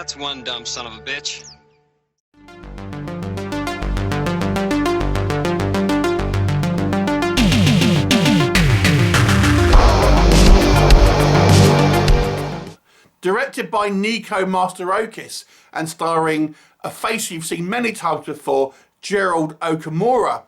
That's one dumb son of a bitch. Directed by Nico Masterokis and starring a face you've seen many times before, Gerald Okamura,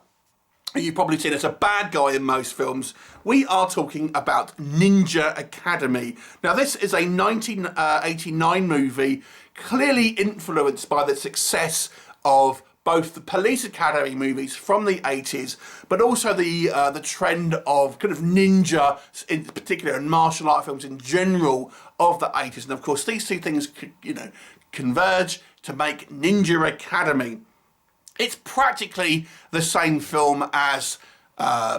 who you've probably seen as a bad guy in most films. We are talking about Ninja Academy. Now, this is a 1989 movie, clearly influenced by the success of both the Police Academy movies from the 80s, but also the trend of kind of ninja, in particular, and martial art films in general of the 80s. And of course, these two things, converge to make Ninja Academy. It's practically the same film as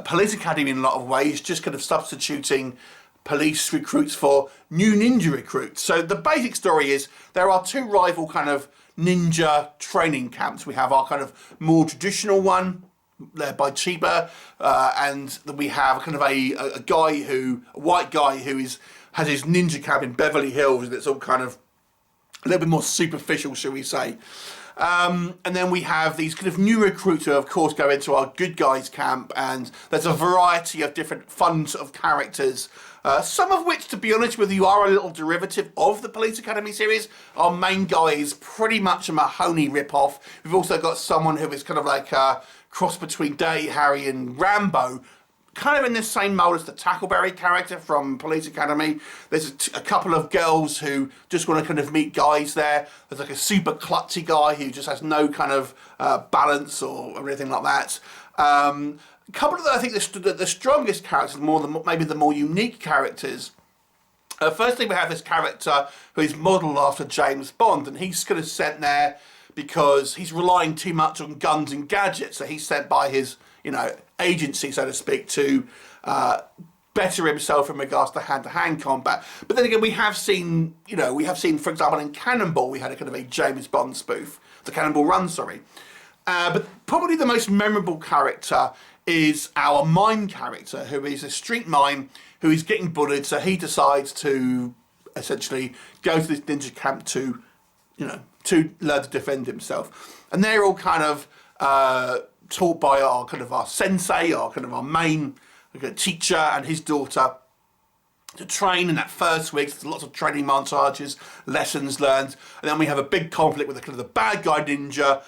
Police Academy in a lot of ways, just kind of substituting police recruits for new ninja recruits. So the basic story is there are two rival kind of ninja training camps. We have our kind of more traditional one, led by Chiba, and then we have kind of a white guy who has his ninja camp in Beverly Hills, and it's all kind of a little bit more superficial, shall we say. And then we have these kind of new recruits who, of course, go into our good guys camp, and there's a variety of different fun sort of characters, some of which, to be honest with you, are a little derivative of the Police Academy series. Our main guy is pretty much a Mahoney ripoff. We've also got someone who is kind of like a cross between Dirty Harry and Rambo, kind of in the same mold as the Tackleberry character from Police Academy. There's a couple of girls who just want to kind of meet guys there. There's like a super klutzy guy who just has no kind of balance or anything like that. A couple of, I think, the strongest characters, maybe the more unique characters. Firstly, we have this character who is modelled after James Bond, and he's kind of sent there because he's relying too much on guns and gadgets. So he's sent by his, agency, so to speak, to better himself in regards to hand-to-hand combat. But then again, we have seen, for example, in Cannonball, we had a kind of a James Bond spoof, the Cannonball Run, sorry. But probably the most memorable character is our mime character, who is a street mime who is getting bullied, so he decides to essentially go to this ninja camp to learn to defend himself. And they're all kind of taught by our sensei, our main teacher and his daughter to train in that first week. There's lots of training montages, lessons learned, and then we have a big conflict with the bad guy ninja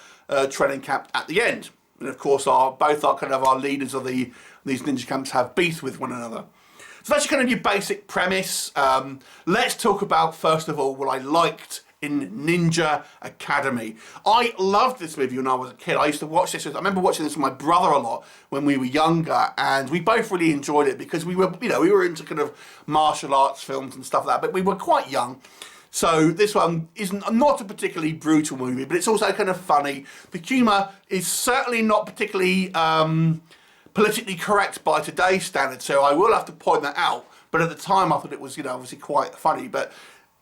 training camp at the end. And of course, both our leaders of these ninja camps have beef with one another. So that's kind of your basic premise. Let's talk about, first of all, what I liked in Ninja Academy. I loved this movie when I was a kid. I used to watch this. I remember watching this with my brother a lot when we were younger, and we both really enjoyed it because we were into kind of martial arts films and stuff like that, but we were quite young. So this one is not a particularly brutal movie, but it's also kind of funny. The humour is certainly not particularly politically correct by today's standards, so I will have to point that out. But at the time, I thought it was, obviously quite funny, but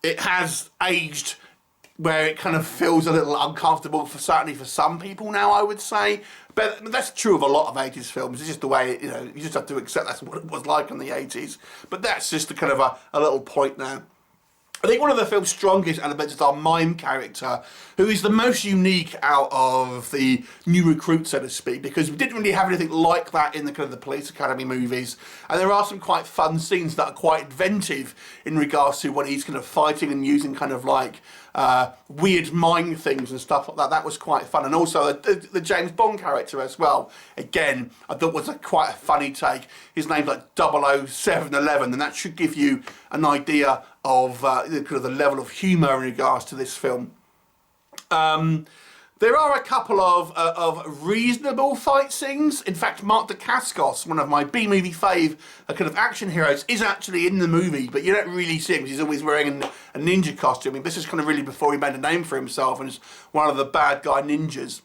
it has aged where it kind of feels a little uncomfortable, certainly for some people now, I would say. But that's true of a lot of 80s films. It's just the way, you just have to accept that's what it was like in the 80s. But that's just a kind of a little point now. I think one of the film's strongest elements is our mime character, who is the most unique out of the new recruits, so to speak, because we didn't really have anything like that in the kind of the Police Academy movies. And there are some quite fun scenes that are quite inventive in regards to when he's kind of fighting and using kind of like weird mime things and stuff like that. That was quite fun. And also the James Bond character as well. Again, I thought was quite a funny take. His name's like 00711, and that should give you an idea of the level of humour in regards to this film. There are a couple of reasonable fight scenes. In fact, Mark Dacascos, one of my B-movie fave kind of action heroes, is actually in the movie, but you don't really see him because he's always wearing a ninja costume. I mean, this is kind of really before he made a name for himself and is one of the bad guy ninjas.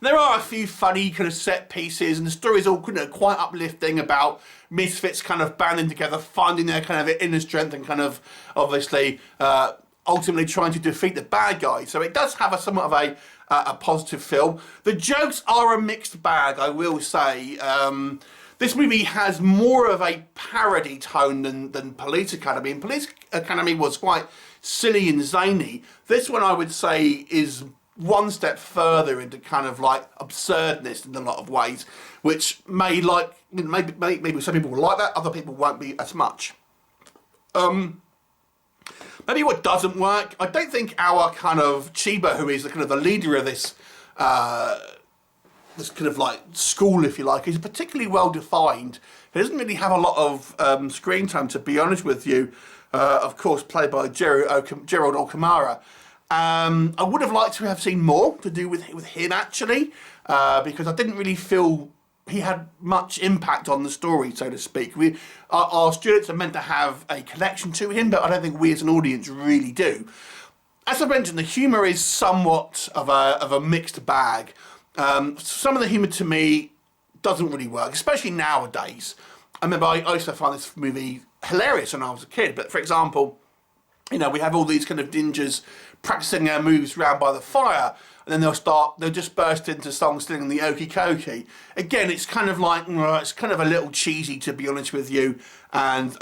There are a few funny kind of set pieces, and the story's all quite uplifting about misfits kind of banding together, finding their kind of inner strength, and kind of obviously ultimately trying to defeat the bad guy. So it does have somewhat of a positive film. The jokes are a mixed bag, I will say. This movie has more of a parody tone than Police Academy, and Police Academy was quite silly and zany. This one I would say is one step further into kind of like absurdness in a lot of ways, which maybe some people will like that, other people won't be as much. Maybe what doesn't work, I don't think our kind of Chiba, who is the kind of the leader of this this kind of like school, if you like, is particularly well defined. He doesn't really have a lot of screen time, to be honest with you. Of course, played by Gerald Okamura. I would have liked to have seen more to do with him, actually, because I didn't really feel he had much impact on the story, so to speak. Our students are meant to have a connection to him, but I don't think we as an audience really do. As I mentioned, the humour is somewhat of a mixed bag. Some of the humour to me doesn't really work, especially nowadays. I remember I used to find this movie hilarious when I was a kid, but for example, you know, we have all these kind of ninjas practicing their moves round by the fire, and then they'll just burst into songs singing the Okie Kokie. Again, it's kind of like, it's kind of a little cheesy, to be honest with you, and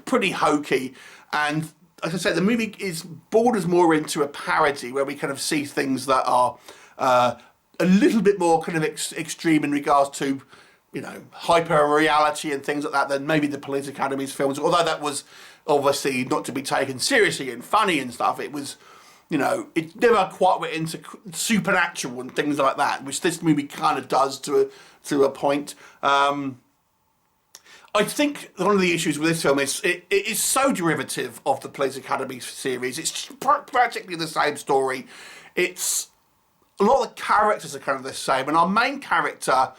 pretty hokey. And as I said, the movie borders more into a parody, where we kind of see things that are a little bit more kind of extreme in regards to, you know, hyper reality and things like that than maybe the Police Academy's films. Although that was obviously not to be taken seriously and funny and stuff, it was, you know, it never quite went into supernatural and things like that, which this movie kind of does to a point. I think one of the issues with this film is it is so derivative of the Police Academy series. It's practically the same story. It's a lot of the characters are kind of the same, and our main character,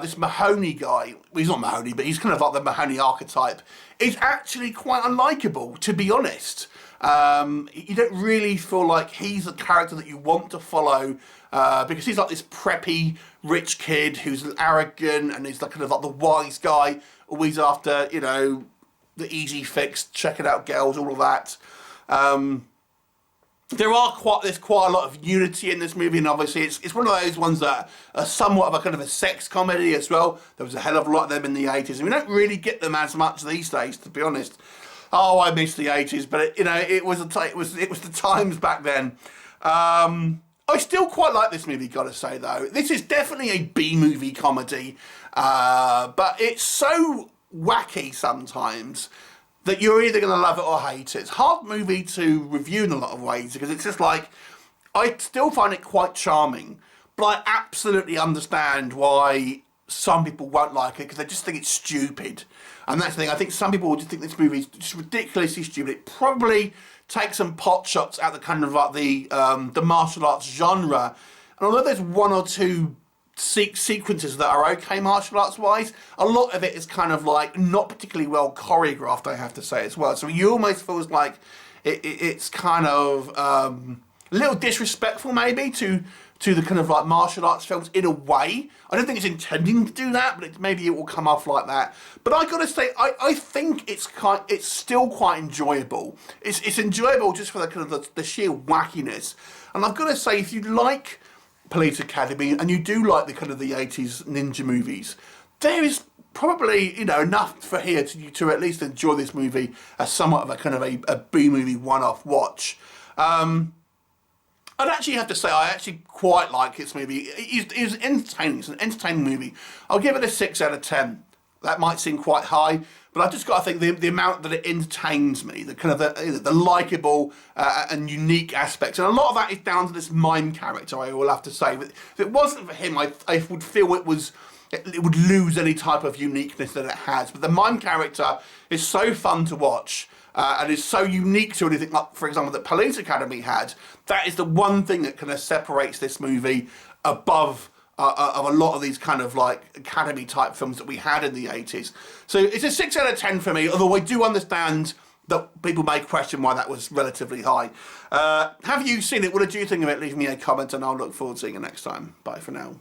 this Mahoney guy, well, he's not Mahoney, but he's kind of like the Mahoney archetype, is actually quite unlikable, to be honest. You don't really feel like he's the character that you want to follow, because he's like this preppy rich kid who's arrogant and he's like kind of like the wise guy, always after, you know, the easy fix, checking out girls, all of that. There's quite a lot of unity in this movie, and obviously it's one of those ones that are somewhat of a kind of a sex comedy as well. There was a hell of a lot of them in the 80s, and we don't really get them as much these days, to be honest. Oh, I miss the 80s, but it was the times back then. I still quite like this movie, gotta say though. This is definitely a B-movie comedy, but it's so wacky sometimes that you're either going to love it or hate it. It's a hard movie to review in a lot of ways, because it's just like, I still find it quite charming, but I absolutely understand why some people won't like it, because they just think it's stupid. And that's the thing, I think some people just think this movie is just ridiculously stupid. It probably takes some pot shots at the kind of like the martial arts genre. And although there's one or two sequences that are okay martial arts wise, a lot of it is kind of like not particularly well choreographed, I have to say as well. So you almost feels like it's kind of a little disrespectful maybe to the kind of like martial arts films in a way. I don't think it's intending to do that, but maybe it will come off like that. But I gotta say, I think it's still quite enjoyable. It's enjoyable just for the kind of the sheer wackiness. And I've got to say, if you like Police Academy and you do like the kind of the 80s ninja movies, there is probably, you know, enough for here to at least enjoy this movie as somewhat of a kind of a B-movie one-off watch. I'd actually have to say I actually quite like this movie. It is entertaining. It's an entertaining movie. I'll give it a 6 out of 10. That might seem quite high, but I've just got to think the amount that it entertains me, the kind of the likeable and unique aspects, and a lot of that is down to this mime character, I will have to say. But if it wasn't for him, I would feel it would lose any type of uniqueness that it has. But the mime character is so fun to watch. And is so unique to anything like, for example, that Police Academy had. That is the one thing that kind of separates this movie above of a lot of these kind of like Academy type films that we had in the 80s. So it's a 6 out of 10 for me, although I do understand that people may question why that was relatively high. Have you seen it? What did you think of it? Leave me a comment and I'll look forward to seeing you next time. Bye for now.